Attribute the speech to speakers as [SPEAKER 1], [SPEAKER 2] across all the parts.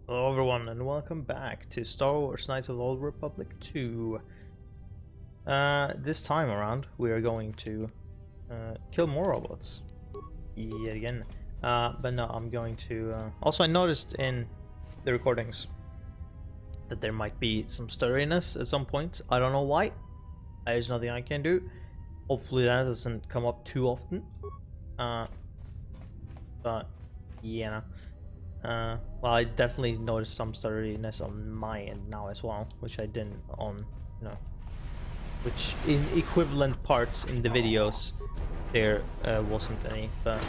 [SPEAKER 1] Hello everyone and welcome back to Star Wars Knights of the Old Republic 2. This time around we are going to kill more robots yet again. But no, I'm going to... Also I noticed in the recordings that there might be some stutteryness at some point. I don't know why. There's nothing I can do. Hopefully that doesn't come up too often. But yeah. Well, I definitely noticed some stutteriness on my end now as well, which I didn't on, which in equivalent parts in the videos there wasn't any, but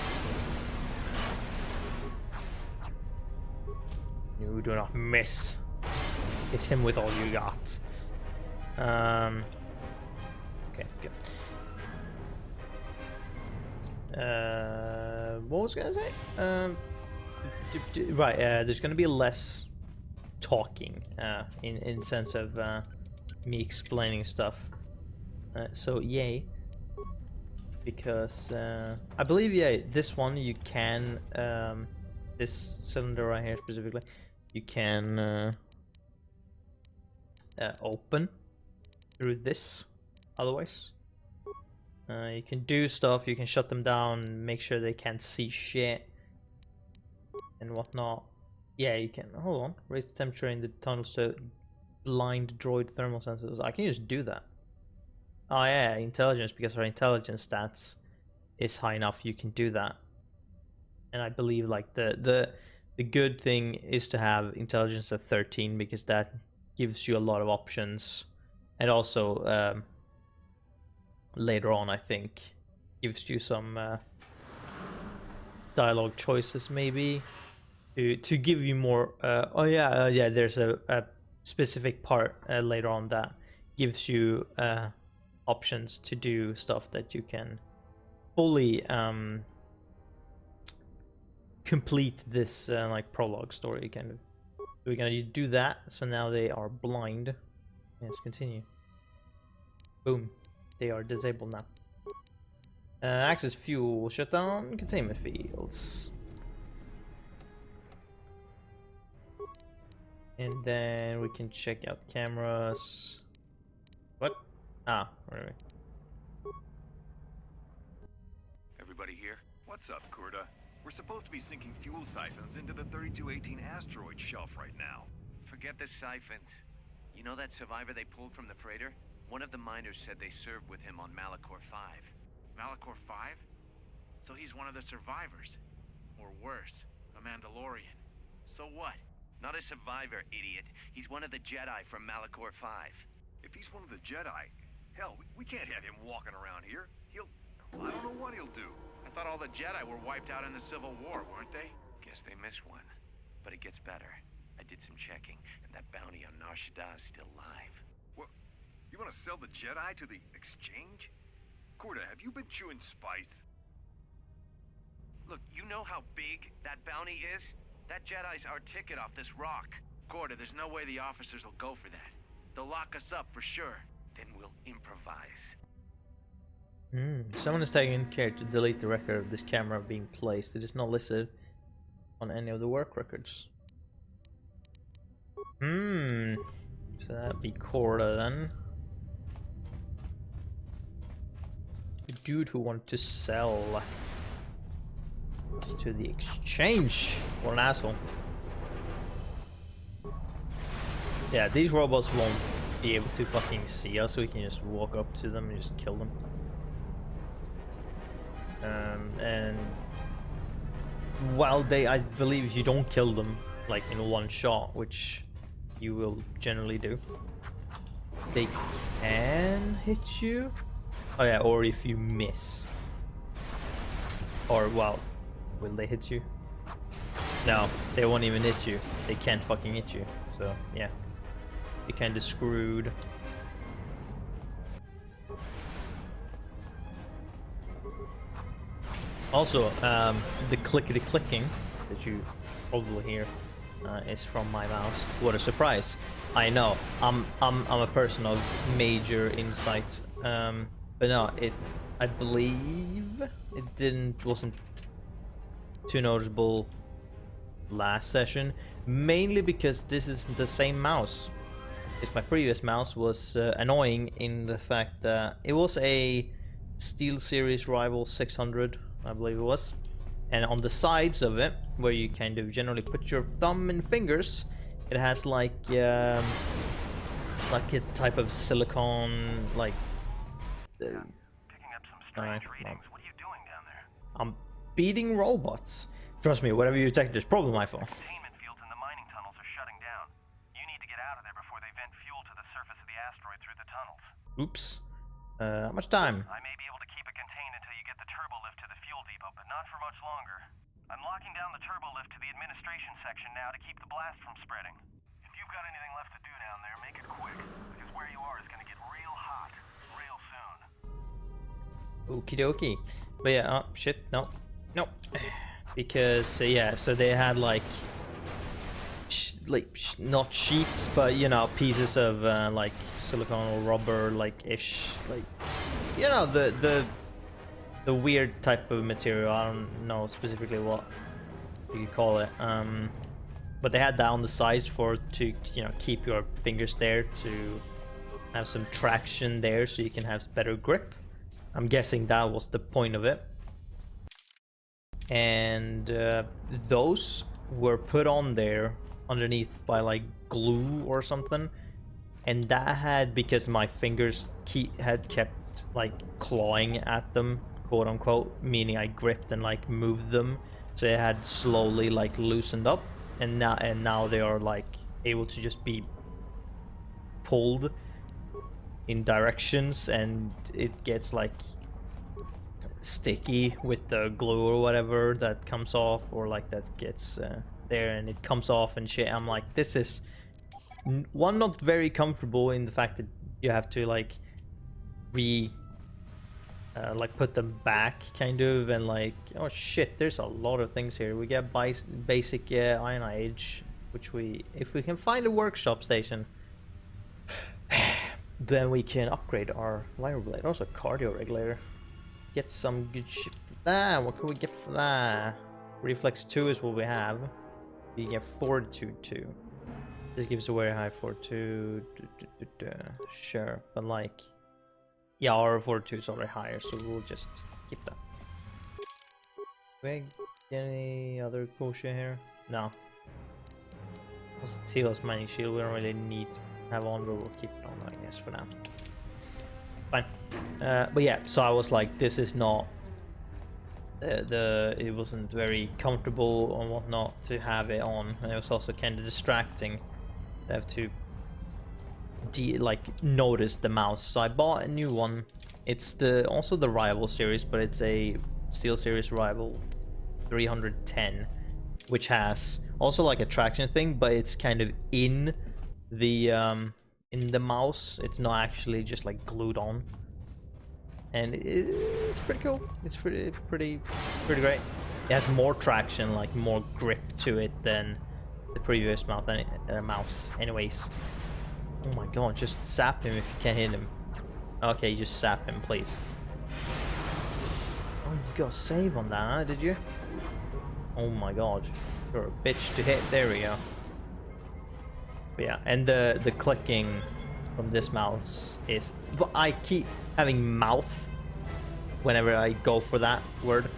[SPEAKER 1] you do not miss. Hit him with all you got. Okay, good. What was I gonna say? Right, there's gonna be less talking in sense of me explaining stuff. So yay, because I believe this one you can this cylinder right here specifically you can open through this. Otherwise, you can do stuff. You can shut them down, make sure they can't see shit and whatnot. Yeah, you can. Hold on. Raise the temperature in the tunnels to blind droid thermal sensors. I can just do that. Oh yeah, intelligence, because our intelligence stats is high enough, you can do that. And I believe like the good thing is to have intelligence at 13, because that gives you a lot of options, and also later on I think gives you some dialogue choices maybe. To give you more yeah, there's a specific part later on that gives you options to do stuff that you can fully complete this like prologue story kind of. We're gonna do that, so now they are blind. Let's continue. Boom, they are disabled now. Access fuel, shut down containment fields. And then we can check out cameras. What? Ah, where are we?
[SPEAKER 2] Everybody here? What's up, Kurta? We're supposed to be sinking fuel siphons into the 3218 asteroid shelf right now.
[SPEAKER 3] Forget the siphons. You know that survivor they pulled from the freighter? One of the miners said they served with him on Malachor 5.
[SPEAKER 4] Malachor 5? So he's one of the survivors. Or worse, a Mandalorian. So what?
[SPEAKER 3] Not a survivor, idiot. He's one of the Jedi from Malachor 5.
[SPEAKER 2] If he's one of the Jedi, hell, we can't have him walking around here. I don't know what he'll do.
[SPEAKER 4] I thought all the Jedi were wiped out in the Civil War, weren't they?
[SPEAKER 3] Guess they missed one. But it gets better. I did some checking, and that bounty on Nar Shaddaa is still live.
[SPEAKER 2] What? You want to sell the Jedi to the exchange? Kurta, have you been chewing spice?
[SPEAKER 3] Look, you know how big that bounty is? That Jedi's our ticket off this rock.
[SPEAKER 4] Korda, there's no way the officers will go for that. They'll lock us up for sure.
[SPEAKER 3] Then we'll improvise.
[SPEAKER 1] Someone is taking care to delete the record of this camera being placed. It is not listed on any of the work records. So that'd be Korda then. The dude who wanted to sell to the exchange. What an asshole. Yeah, these robots won't be able to fucking see us, so we can just walk up to them and just kill them. And while I believe you don't kill them like in one shot, which you will generally do, they can hit you. Oh yeah, or if you miss. Or well, will they hit you? No, they won't even hit you. They can't fucking hit you. So yeah, you're kind of screwed. Also, the clickety-clicking that you probably hear is from my mouse. What a surprise! I know, I'm a person of major insight, but no, I believe it wasn't too noticeable last session, mainly because this is the same mouse. Because my previous mouse was annoying in the fact that it was a SteelSeries Rival 600, I believe it was, and on the sides of it, where you kind of generally put your thumb and fingers, it has like a type of silicone, like.
[SPEAKER 5] Picking up some strange readings. What are you doing down there?
[SPEAKER 1] I'm beating robots. Trust me, whatever you detect, there's probably my fault.
[SPEAKER 5] Containment fields in the mining tunnels are shutting down. You need to get out of there before they vent fuel to the surface of the asteroid through the tunnels.
[SPEAKER 1] Oops. How much time?
[SPEAKER 5] I may be able to keep it contained until you get the turbo lift to the fuel depot, but not for much longer. I'm locking down the turbo lift to the administration section now to keep the blast from spreading. If you've got anything left to do down there, make it quick, because where you are is going to get real hot real soon.
[SPEAKER 1] Okie dokie. But yeah, oh shit, no. No. Because, yeah, so they had like not sheets, but you know, pieces of like silicone or rubber, like ish, like, you know, the weird type of material. I don't know specifically what you could call it. But they had that on the sides to you know, keep your fingers there, to have some traction there, so you can have better grip. I'm guessing that was the point of it. And those were put on there underneath by like glue or something, and that had, because my fingers had kept like clawing at them, quote unquote, meaning I gripped and like moved them, so it had slowly like loosened up, and now they are like able to just be pulled in directions, and it gets like sticky with the glue or whatever that comes off, or like that gets there and it comes off and shit. I'm like, this is one, not very comfortable in the fact that you have to like like put them back kind of, and like, oh shit, there's a lot of things here. We get basic ion age, which if we can find a workshop station, then we can upgrade our lighter blade. Also cardio regulator. Get some good shit for that. What can we get for that? Reflex 2 is what we have. You get Fortitude 2. This gives a very high Fortitude. Sure, but like, yeah, our Fortitude is already higher, so we'll just keep that. Do we get any other cool shit here? No. Teal's mining shield we don't really need to have on, but we'll keep it on, I guess, for now. Fine. But yeah, so I was like, this is not it wasn't very comfortable and whatnot to have it on, and it was also kind of distracting to have to like notice the mouse. So I bought a new one. It's also the Rival series, but it's a SteelSeries Rival 310, which has also like a traction thing, but it's kind of in the mouse. It's not actually just like glued on, and it's pretty cool. It's pretty great. It has more traction, like more grip to it than the previous mouse anyways. Oh my god, just zap him if you can't hit him. Okay, just zap him, please. Oh, you got a save on that, huh? Did you? Oh my god, you're a bitch to hit. There we go. But yeah, and the clicking from this mouse is... But I keep having mouth whenever I go for that word.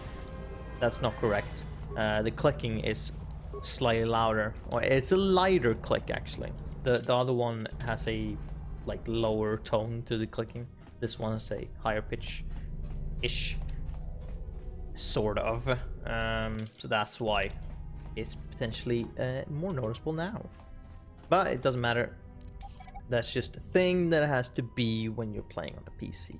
[SPEAKER 1] That's not correct. The clicking is slightly louder. Or it's a lighter click, actually. The other one has a like lower tone to the clicking. This one is a higher pitch-ish. Sort of. So that's why it's potentially more noticeable now. But it doesn't matter. That's just a thing that has to be when you're playing on the PC.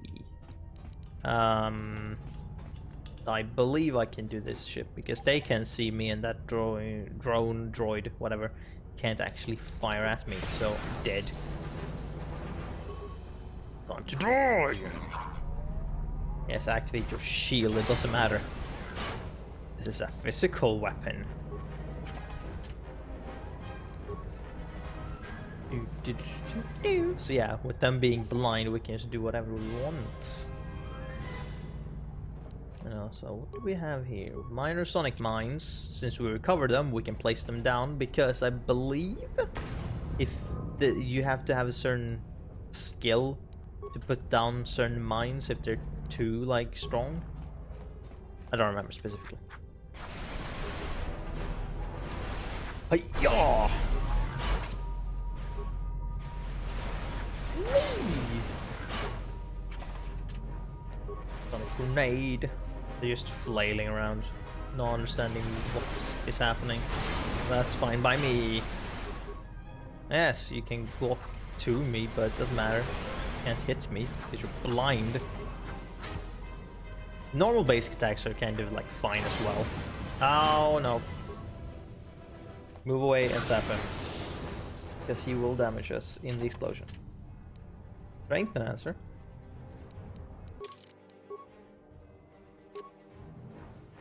[SPEAKER 1] I believe I can do this shit because they can see me, and that droid, whatever, can't actually fire at me, so I'm dead. Time to die! Yes, activate your shield, it doesn't matter. This is a physical weapon. So yeah, with them being blind, we can just do whatever we want. You know, So what do we have here? Minor sonic mines. Since we recovered them, we can place them down because I believe if you have to have a certain skill to put down certain mines if they're too like strong. I don't remember specifically. Hi-yah! Sonic grenade. They're just flailing around, not understanding what is happening. That's fine by me. Yes, you can walk to me, but it doesn't matter. You can't hit me because you're blind. Normal basic attacks are kind of like fine as well. Oh no. Move away and zap him. Because he will damage us in the explosion. Strength enhancer.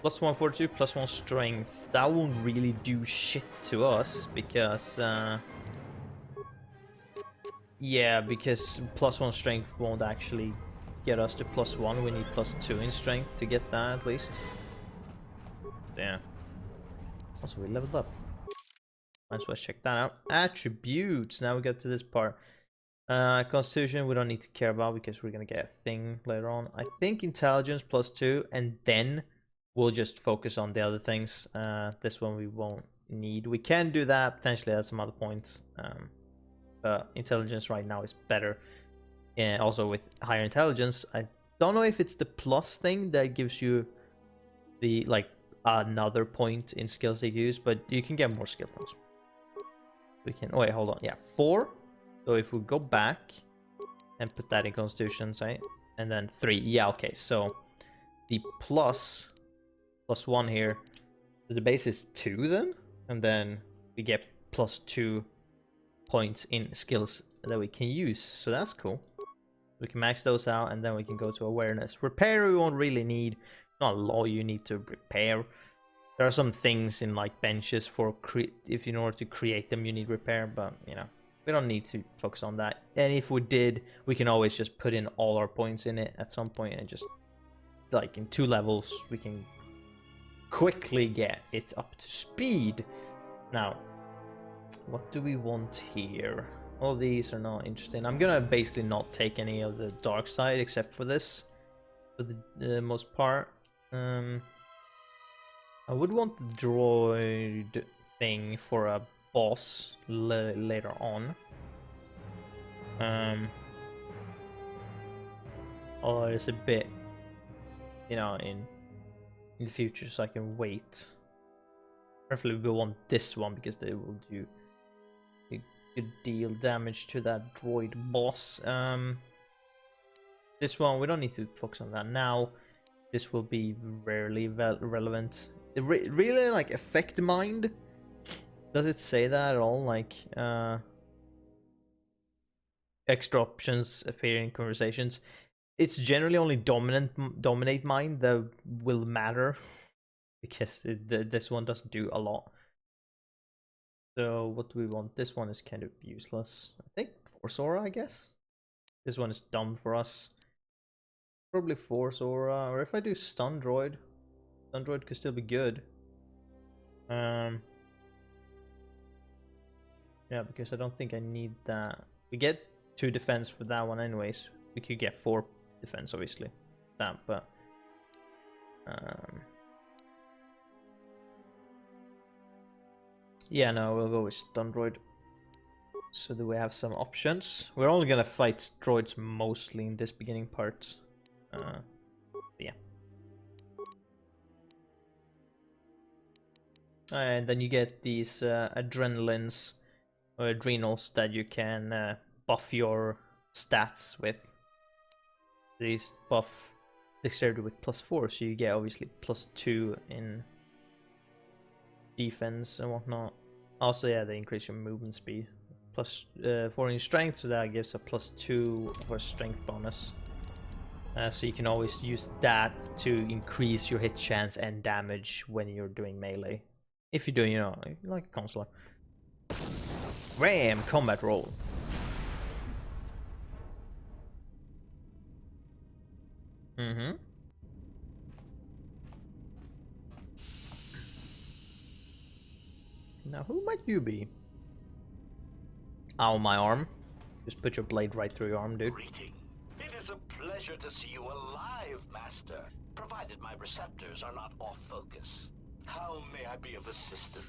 [SPEAKER 1] +1 fortitude, +1 strength. That won't really do shit to us because yeah, because +1 strength won't actually get us to +1. We need +2 in strength to get that at least. Yeah. Also, we leveled up. Might as well check that out. Attributes. Now we get to this part. Constitution we don't need to care about because we're gonna get a thing later on. I think intelligence +2, and then we'll just focus on the other things. This one we won't need. We can do that potentially at some other points. But intelligence right now is better. And also with higher intelligence, I don't know if it's the plus thing that gives you the like another point in skills they use, but you can get more skill points. We can. Oh wait, hold on. Yeah, 4. So if we go back and put that in Constitution, say, and then 3. Yeah, okay. So the +1 here. So the base is 2 then, and then we get +2 points in skills that we can use. So that's cool. We can max those out, and then we can go to awareness. Repair we won't really need. Not a lot you need to repair. There are some things in like benches for if in order to create them you need repair, but you know, we don't need to focus on that. And if we did, we can always just put in all our points in it at some point and just like in 2 levels we can quickly get it up to speed. Now, what do we want here? All these are not interesting. I'm gonna basically not take any of the dark side except for this for the most part. I would want the droid thing for a boss later on. Although it's a bit, you know, in the future, so I can wait. Preferably we want this one because they will do a good deal damage to that droid boss. This one we don't need to focus on that now. This will be rarely relevant. It really like affect mind. Does it say that at all? Like extra options appear in conversations. It's generally only dominate mind that will matter because this one doesn't do a lot. So what do we want? This one is kind of useless. I think Force Aura, I guess. This one is dumb for us. Probably Force Aura, or if I do Stun Droid could still be good. Yeah, because I don't think I need that. We get 2 defense for that one anyways. We could get 4 defense obviously. That, but yeah, no, we'll go with Stun Droid. So do we have some options? We're only gonna fight droids mostly in this beginning part. Yeah. And then you get these adrenals that you can buff your stats with. These buff dexterity with +4, so you get obviously +2 in defense and whatnot. Also, yeah, they increase your movement speed. +4 in strength, so that gives a +2 for strength bonus. So you can always use that to increase your hit chance and damage when you're doing melee. If you're doing, you know, like a consular. Ram combat roll. Now, who might you be? Ow, my arm. Just put your blade right through your arm, dude.
[SPEAKER 5] Greeting. It is a pleasure to see you alive, Master, provided my receptors are not off focus. How may I be of assistance?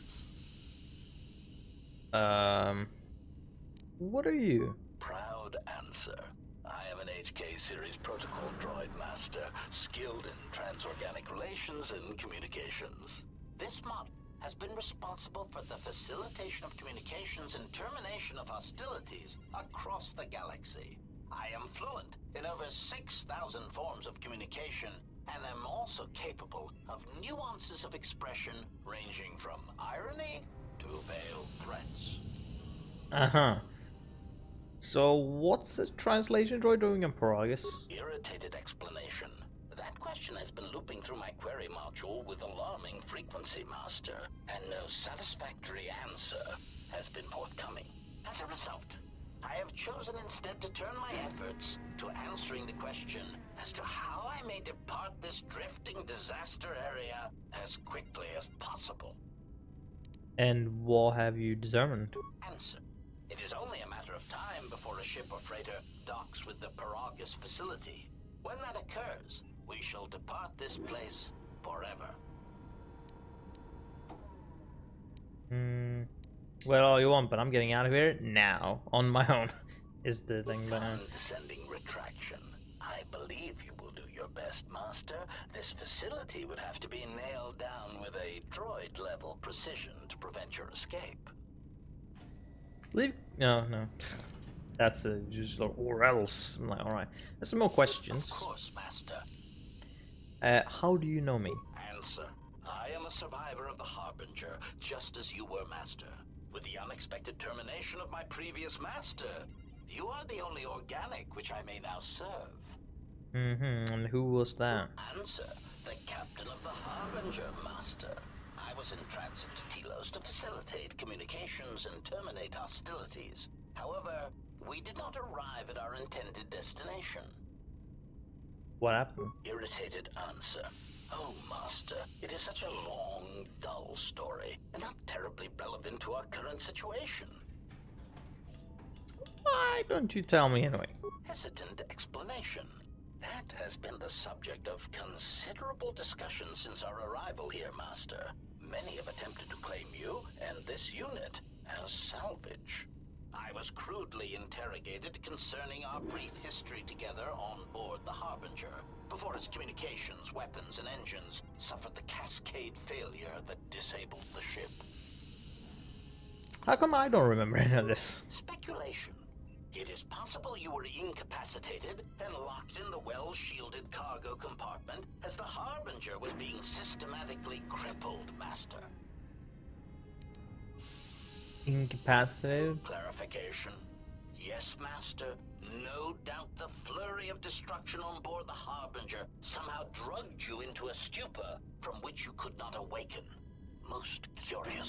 [SPEAKER 1] What are you?
[SPEAKER 5] Proud answer. I am an HK series protocol droid master, skilled in transorganic relations and communications. This model has been responsible for the facilitation of communications and termination of hostilities across the galaxy. I am fluent in over 6,000 forms of communication and am also capable of nuances of expression ranging from irony to veiled threats.
[SPEAKER 1] Uh-huh. So, what's this translation droid doing in Paragus?
[SPEAKER 5] Irritated explanation. That question has been looping through my query module with alarming frequency, Master, and no satisfactory answer has been forthcoming. As a result, I have chosen instead to turn my efforts to answering the question as to how I may depart this drifting disaster area as quickly as possible.
[SPEAKER 1] And what have you determined?
[SPEAKER 5] Answer. It is only a matter of time before a ship or freighter docks with the Paragus facility. When that occurs, we shall depart this place forever.
[SPEAKER 1] Well, all you want, but I'm getting out of here now, on my own, is the thing, but...
[SPEAKER 5] Condescending retraction. I believe you will do your best, Master. This facility would have to be nailed down with a droid-level precision to prevent your escape.
[SPEAKER 1] Leave... No. That's just like, or else. I'm like, alright. There's some more questions.
[SPEAKER 5] Of course, Master.
[SPEAKER 1] How do you know me?
[SPEAKER 5] Answer. I am a survivor of the Harbinger, just as you were, Master. With the unexpected termination of my previous Master, you are the only organic which I may now serve.
[SPEAKER 1] And who was that?
[SPEAKER 5] Answer. The captain of the Harbinger, Master. I was in transit to Telos to facilitate communications and terminate hostilities. However, we did not arrive at our intended destination.
[SPEAKER 1] What happened?
[SPEAKER 5] Irritated answer. Oh, Master, it is such a long, dull story, and not terribly relevant to our current situation.
[SPEAKER 1] Why don't you tell me anyway?
[SPEAKER 5] Hesitant explanation. That has been the subject of considerable discussion since our arrival here, Master. Many have attempted to claim you and this unit as salvage. I was crudely interrogated concerning our brief history together on board the Harbinger, before its communications, weapons, and engines suffered the cascade failure that disabled the ship.
[SPEAKER 1] How come I don't remember any of this?
[SPEAKER 5] Speculation. It is possible you were incapacitated and locked in the well-shielded cargo compartment as the Harbinger was being systematically crippled, Master.
[SPEAKER 1] Incapacitated?
[SPEAKER 5] Clarification. Yes, Master. No doubt the flurry of destruction on board the Harbinger somehow drugged you into a stupor from which you could not awaken. Most curious.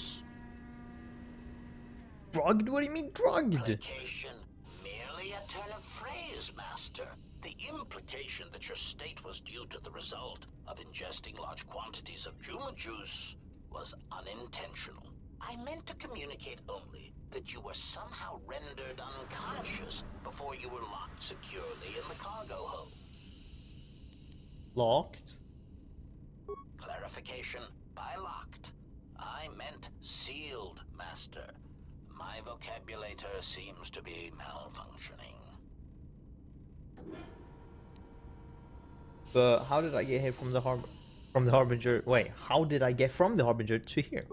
[SPEAKER 1] Drugged? What do you mean drugged?
[SPEAKER 5] Implication. Merely a turn of phrase, Master. The implication that your state was due to the result of ingesting large quantities of Juma juice was unintentional. I meant to communicate only that you were somehow rendered unconscious before you were locked securely in the cargo hold.
[SPEAKER 1] Locked?
[SPEAKER 5] Clarification. By locked, I meant sealed, Master. My vocabulator seems to be malfunctioning.
[SPEAKER 1] But how did I get here from the Harbinger? Wait, how did I get from the Harbinger to here?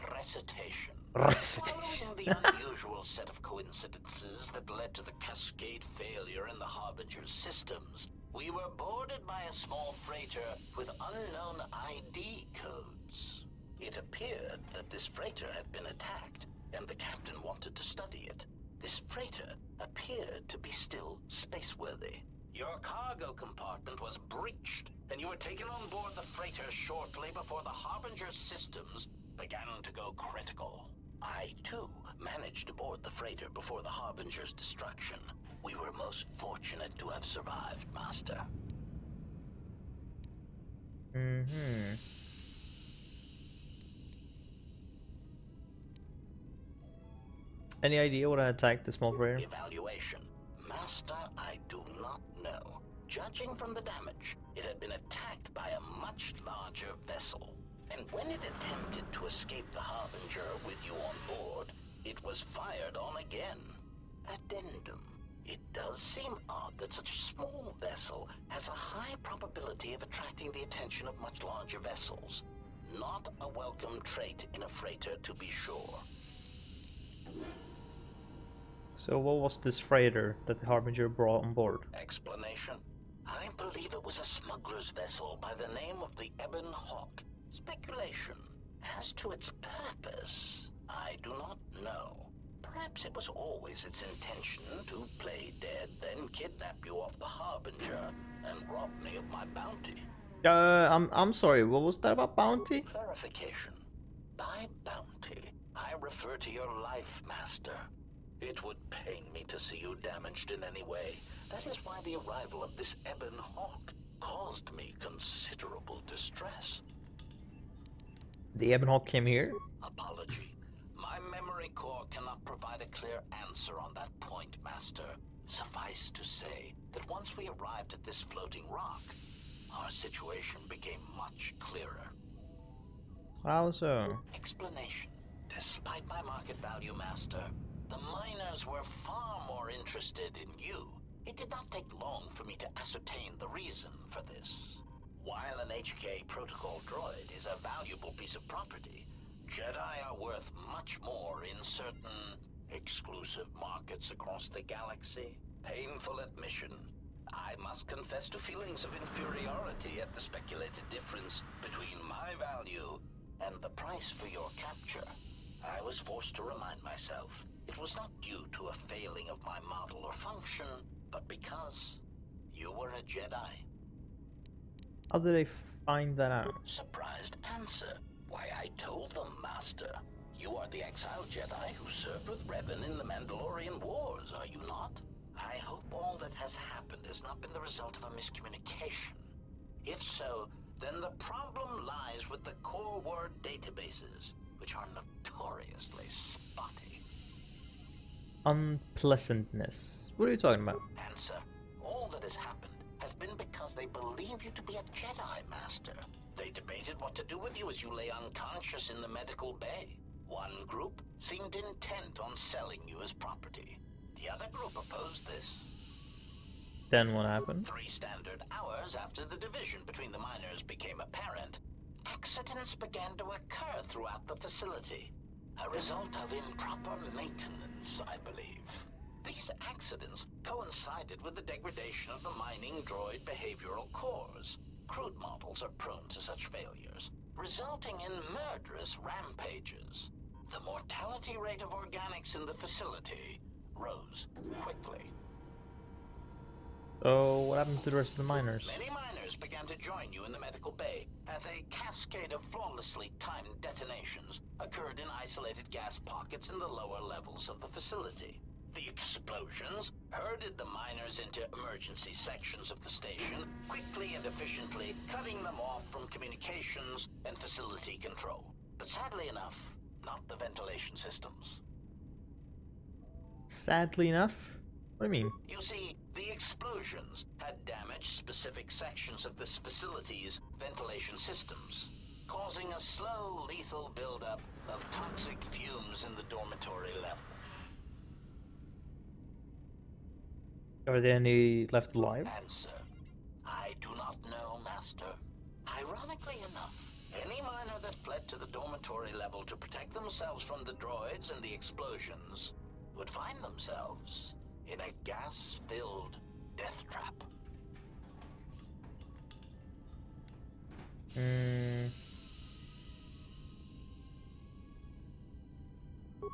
[SPEAKER 5] Recitation.
[SPEAKER 1] Recitation.
[SPEAKER 5] Following the unusual set of coincidences that led to the cascade failure in the Harbinger's systems, we were boarded by a small freighter with unknown ID codes. It appeared that this freighter had been attacked, and the captain wanted to study it. This freighter appeared to be still spaceworthy. Your cargo compartment was breached, and you were taken on board the freighter shortly before the Harbinger's systems began to go critical. I, too, managed to board the freighter before the Harbinger's destruction. We were most fortunate to have survived, Master.
[SPEAKER 1] Any idea what attacked the small freighter?
[SPEAKER 6] Evaluation. Master, I do not know. Judging from the damage, it had been attacked by a much larger vessel. And when it attempted to escape the Harbinger with you on board, it was fired on again. Addendum. It does seem odd that such a small vessel has a high probability of attracting the attention of much larger vessels. Not a welcome trait in a freighter, to be sure.
[SPEAKER 1] So what was this freighter that the Harbinger brought on board?
[SPEAKER 6] Explanation? I believe it was a smuggler's vessel by the name of the Ebon Hawk. Speculation. As to its purpose, I do not know. Perhaps it was always its intention to play dead, then kidnap you off the Harbinger and rob me of my bounty.
[SPEAKER 1] I'm sorry, what was that about bounty?
[SPEAKER 6] Clarification. By bounty, I refer to your life, Master. It would pain me to see you damaged in any way. That is why the arrival of this Ebon Hawk caused me considerable distress.
[SPEAKER 1] The Ebon Hawk came here?
[SPEAKER 6] Apology. My memory core cannot provide a clear answer on that point, Master. Suffice to say that once we arrived at this floating rock, our situation became much clearer.
[SPEAKER 1] How so?
[SPEAKER 6] Explanation. Despite my market value, Master, the miners were far more interested in you. It did not take long for me to ascertain the reason for this. While an HK protocol droid is a valuable piece of property, Jedi are worth much more in certain exclusive markets across the galaxy. Painful admission. I must confess to feelings of inferiority at the speculated difference between my value and the price for your capture. I was forced to remind myself it was not due to a failing of my model or function, but because you were a Jedi.
[SPEAKER 1] How did they find that out?
[SPEAKER 6] Surprised answer. Why, I told them, Master. You are the exiled Jedi who served with Revan in the Mandalorian Wars, are you not? I hope all that has happened has not been the result of a miscommunication. If so, then the problem lies with the core word databases, which are notoriously spotty.
[SPEAKER 1] Unpleasantness. What are you talking about?
[SPEAKER 6] Answer. All that has happened has been because they believe you to be a Jedi, Master. They debated what to do with you as you lay unconscious in the medical bay. One group seemed intent on selling you as property. The other group opposed this.
[SPEAKER 1] Then what happened?
[SPEAKER 6] 3 standard hours after the division between the miners became apparent, accidents began to occur throughout the facility. A result of improper maintenance, I believe. These accidents coincided with the degradation of the mining droid behavioral cores. Crude models are prone to such failures, resulting in murderous rampages. The mortality rate of organics in the facility rose quickly.
[SPEAKER 1] So what happened to the rest of the miners?
[SPEAKER 6] Many miners began to join you in the medical bay as a cascade of flawlessly timed detonations occurred in isolated gas pockets in the lower levels of the facility. The explosions herded the miners into emergency sections of the station, quickly and efficiently cutting them off from communications and facility control. But sadly enough, not the ventilation systems.
[SPEAKER 1] Sadly enough? What do you mean?
[SPEAKER 6] You see, the explosions had damaged specific sections of this facility's ventilation systems, causing a slow, lethal buildup of toxic fumes in the dormitory level.
[SPEAKER 1] Are there any left alive?
[SPEAKER 6] Answer. I do not know, Master. Ironically enough, any miner that fled to the dormitory level to protect themselves from the droids and the explosions would find themselves in a gas-filled death trap.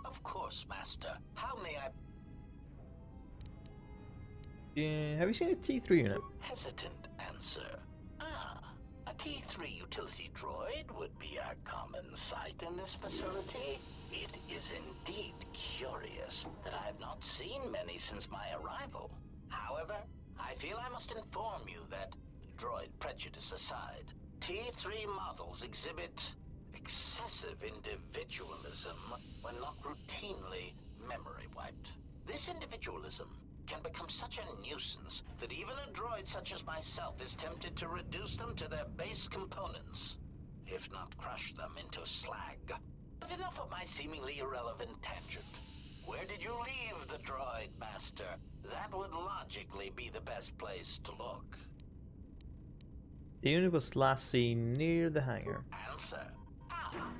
[SPEAKER 6] Of course, Master. How may I...
[SPEAKER 1] Have you seen a T3 unit?
[SPEAKER 6] Hesitant answer. A T3 utility droid would be a common sight in this facility. It is indeed curious that I have not seen many since my arrival. However, I feel I must inform you that, droid prejudice aside, T3 models exhibit excessive individualism when not routinely memory wiped. This individualism can become such a nuisance that even a droid such as myself is tempted to reduce them to their base components, if not crush them into slag. But enough of my seemingly irrelevant tangent. Where did you leave the droid, Master? That would logically be the best place to look.
[SPEAKER 1] The unit was last seen near the hangar.
[SPEAKER 6] Answer. Ah.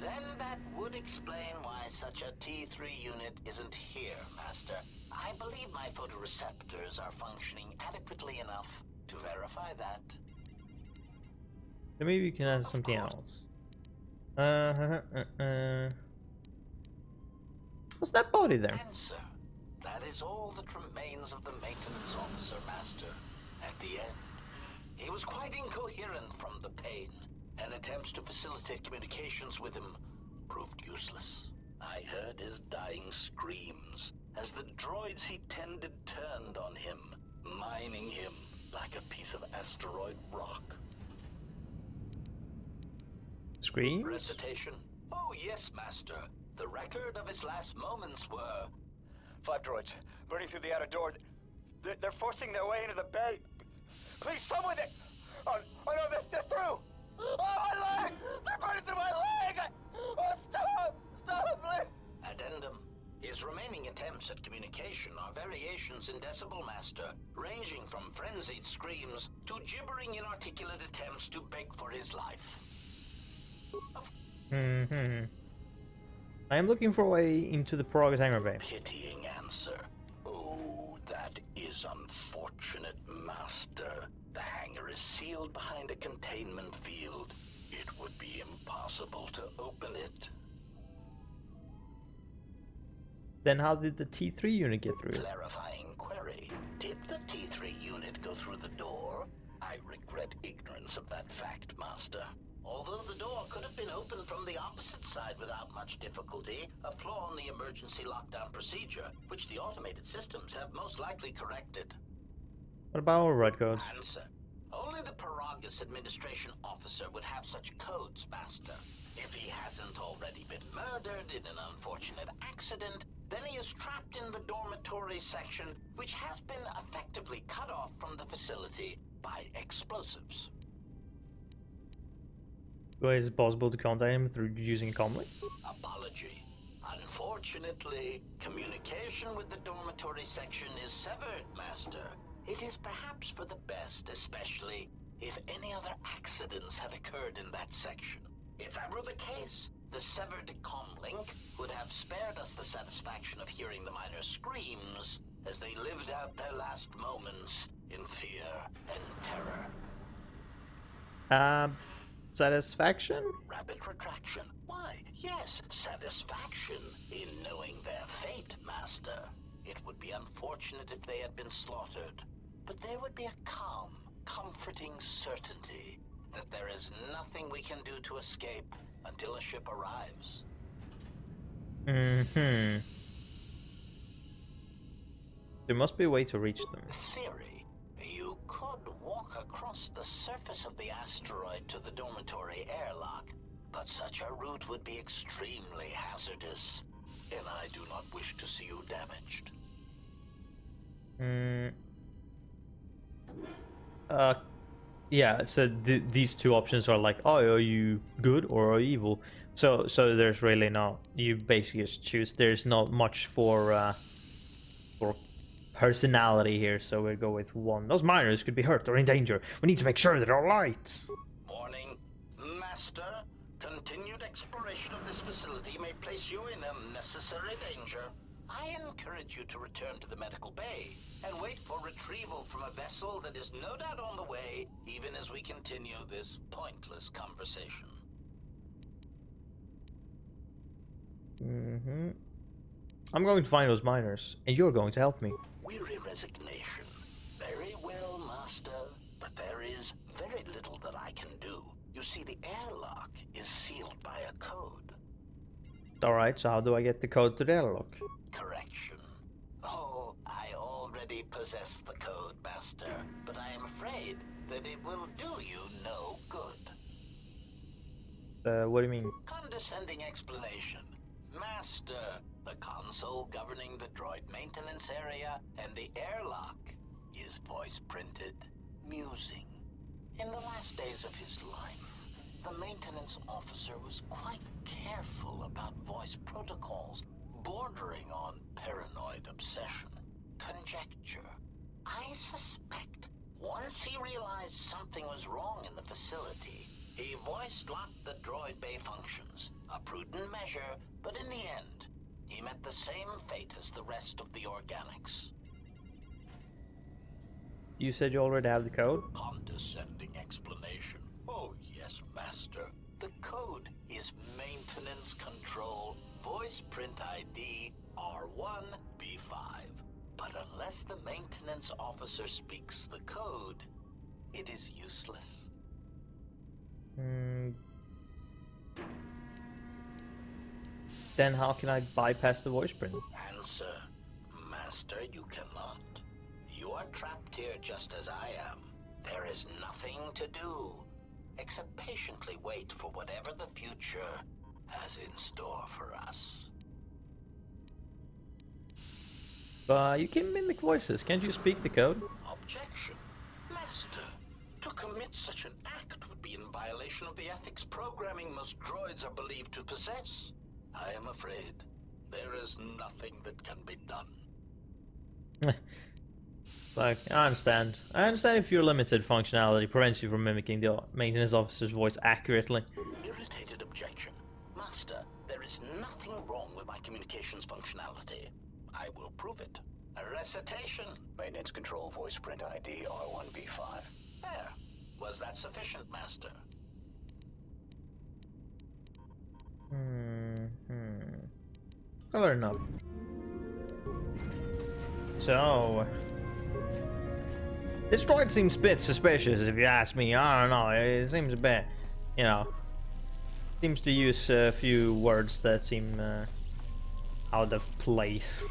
[SPEAKER 6] Then that would explain why such a T3 unit isn't here, Master. I believe my photoreceptors are functioning adequately enough to verify that.
[SPEAKER 1] Then maybe we can add something else. What's that body there?
[SPEAKER 6] Answer. That is all that remains of the maintenance officer, Master. At the end, he was quite incoherent from the pain, and attempts to facilitate communications with him proved useless. I heard his dying screams as the droids he tended turned on him, mining him like a piece of asteroid rock.
[SPEAKER 1] Screams?
[SPEAKER 6] Recitation? Oh yes, Master. The record of his last moments were...
[SPEAKER 7] 5 droids, burning through the outer door. They're forcing their way into the bay. Please, someone that... Oh no, they're through! Oh, my leg! They're burning through my leg! Oh, stop! Stop, please!
[SPEAKER 6] Addendum. His remaining attempts at communication are variations in decibel, Master, ranging from frenzied screams to gibbering inarticulate attempts to beg for his life.
[SPEAKER 1] I am looking for a way into the Prague hangar bay.
[SPEAKER 6] Pitying answer. Oh, that is unfortunate, Master. The hangar is sealed behind a containment field. It would be impossible to open it.
[SPEAKER 1] Then how did the T3 unit get through?
[SPEAKER 6] Clarifying query. Did the T3 unit go through the door? I regret ignorance of that fact, Master. Although the door could have been opened from the opposite side without much difficulty, a flaw in the emergency lockdown procedure, which the automated systems have most likely corrected.
[SPEAKER 1] What about override codes?
[SPEAKER 6] Answer. Only the Paragus administration officer would have such codes, Master. If he hasn't already been murdered in an unfortunate accident, then he is trapped in the dormitory section, which has been effectively cut off from the facility by explosives.
[SPEAKER 1] Is it possible to contact him through using a comlink?
[SPEAKER 6] Apology. Unfortunately, communication with the dormitory section is severed, Master. It is perhaps for the best, especially if any other accidents have occurred in that section. If that were the case, the severed comlink would have spared us the satisfaction of hearing the miners' screams as they lived out their last moments in fear and terror.
[SPEAKER 1] Satisfaction?
[SPEAKER 6] Rapid retraction. Why, yes, satisfaction in knowing their fate, Master. It would be unfortunate if they had been slaughtered, but there would be a calm, comforting certainty that there is nothing we can do to escape until a ship arrives.
[SPEAKER 1] There must be a way to reach them.
[SPEAKER 6] Theory. You could walk across the surface of the asteroid to the dormitory airlock, but such a route would be extremely hazardous, and I do not wish to see you damaged.
[SPEAKER 1] Yeah, so these two options are like, oh, are you good or are you evil? So there's really not, you basically just choose. There's not much for personality here, so we'll go with one. Those miners could be hurt or in danger. We need to make sure they're alright.
[SPEAKER 6] Warning, Master. Continued exploration of this facility may place you in unnecessary danger. I encourage you to return to the medical bay and wait for retrieval from a vessel that is no doubt on the way, even as we continue this pointless conversation.
[SPEAKER 1] I'm going to find those miners, and you're going to help me.
[SPEAKER 6] Weary resignation. Very well, Master, but there is very little that I can do. You see, the airlock is sealed by a code.
[SPEAKER 1] Alright, so how do I get the code to the airlock?
[SPEAKER 6] Correction. Oh, I already possess the code, Master, but I am afraid that it will do you no good.
[SPEAKER 1] What do you mean?
[SPEAKER 6] Condescending explanation. Master, The console governing the droid maintenance area and the airlock is voice printed. Musing. In the last days of his life, the maintenance officer was quite careful about voice protocols, bordering on paranoid obsession. Conjecture. I suspect once he realized something was wrong in the facility, he voice locked the droid bay functions. A prudent measure, but in the end, he met the same fate as the rest of the organics.
[SPEAKER 1] You said you already have the code?
[SPEAKER 6] Condescending explanation. Oh yes, Master. The code is maintenance control, voice print ID R1B5. But unless the maintenance officer speaks the code, it is useless.
[SPEAKER 1] Then how can I bypass the voice print?
[SPEAKER 6] Answer. Master, you cannot. You are trapped here just as I am. There is nothing to do, except patiently wait for whatever the future has in store for us.
[SPEAKER 1] But you can mimic voices, can't you speak the code?
[SPEAKER 6] Objection. Master, to commit such an act would be in violation of the ethics programming most droids are believed to possess. I am afraid there is nothing that can be done.
[SPEAKER 1] Like, I understand. I understand if your limited functionality prevents you from mimicking the maintenance officer's voice accurately.
[SPEAKER 6] Irritated objection. Master, there is nothing wrong with my communications functionality. I will prove it. A recitation.
[SPEAKER 7] Maintenance control voice print ID R1B5.
[SPEAKER 6] There. Was that sufficient, Master?
[SPEAKER 1] Fair enough. So, this droid seems a bit suspicious, if you ask me. I don't know. It seems a bit, you know, seems to use a few words that seem out of place.